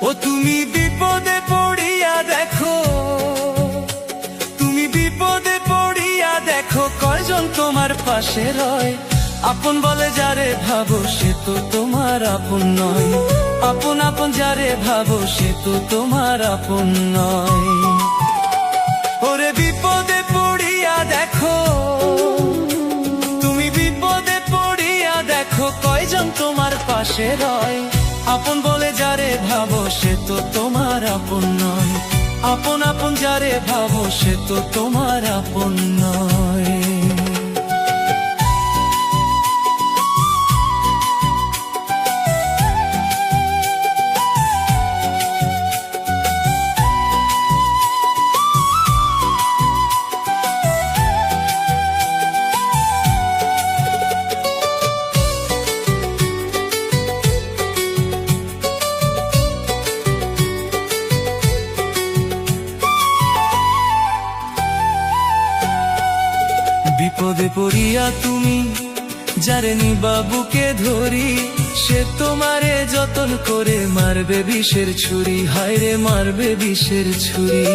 ও তুমি বিপদে পড়িয়া দেখো, তুমি বিপদে পড়িয়া দেখো, কয়জন তোমার পাশে রয়। আপন বলে যারে ভাবো সে তো তোমার আপন নয়, আপন আপন যারে ভাবো সে তো তোমার আপন নয়। ওরে বিপদে পড়িয়া দেখো, তুমি বিপদে পড়িয়া দেখো, কয়জন তোমার পাশে রয়। আপন বলে যারে ভাবো সে তো তোমার আপন নয়, আপন আপন যারে ভাবো সে তো তোমার আপন নয়। বিপদে পড়িয়া তুমি যারে নিবা বুকে ধরি, সে তোমারে যতন করে মারবে বিষের ছুরি, হায়রে মারবে বিষের ছুরি।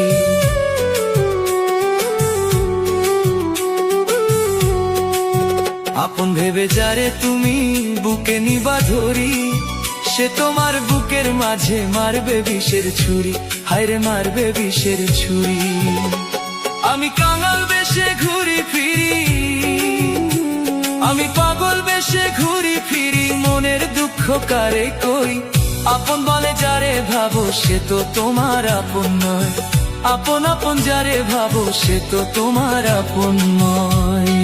আপন ভেবে যারে তুমি বুকে নিবা ধরি, সে তোমার বুকের মাঝে মারবে বিষের ছুরি, হায়রে মারবে বিষের ছুরি। আমি কাঙাল বেশে ঘুরি ফিরি, আমি পাগল বেশে ঘুরি ফিরি, মনের দুঃখ কারে কই। আপন বলে যারে ভাবো সে তো তোমার আপন নয়, আপন আপন যারে ভাবো সে তো তোমার আপন নয়।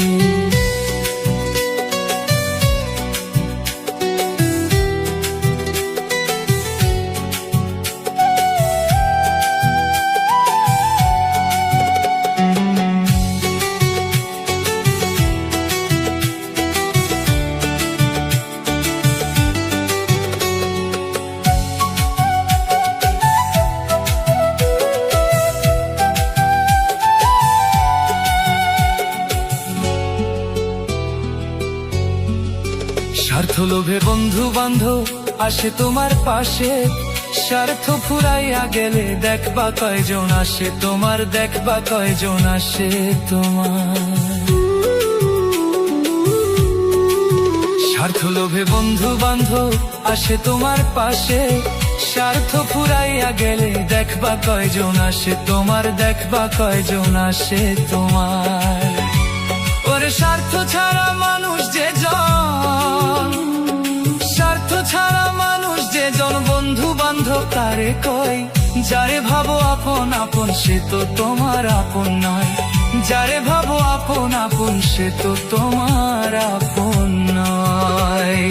স্বার্থ লোভে বন্ধু বান্ধব আসে তোমার পাশে, স্বার্থ ফুরাইয়া গেলে দেখবা কয়জন আসে তোমার, দেখবা কয়জন আসে তোমার। স্বার্থ লোভে বন্ধু বান্ধব আসে তোমার পাশে, স্বার্থ ফুরাইয়া গেলে দেখবা কয়জন আসে তোমার, দেখবা কয়জন আসে তোমার। ওরে স্বার্থ ছাড়া মানুষ যে জন, স্বার্থ ছাড়া মানুষ যে জন, বন্ধু বান্ধব তারে কই। যারে ভাবো আপন আপন সে তো তোমার আপন নয়, যারে ভাবো আপন আপন সে তো তোমার আপন নয়।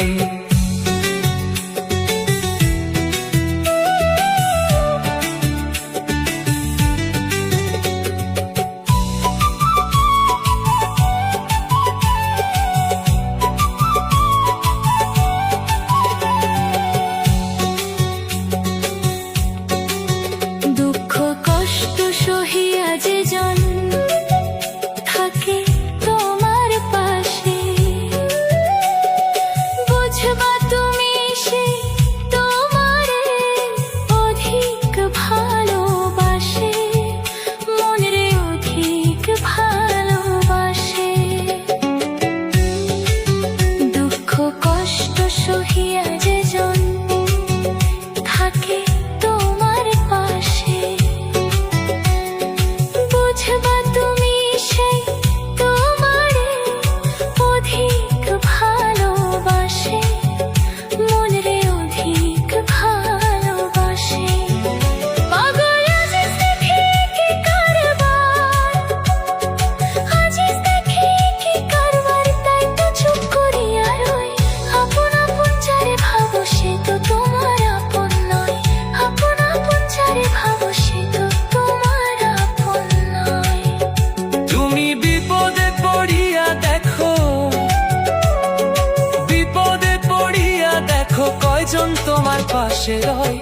কয়জন তোমার পাশে রয়।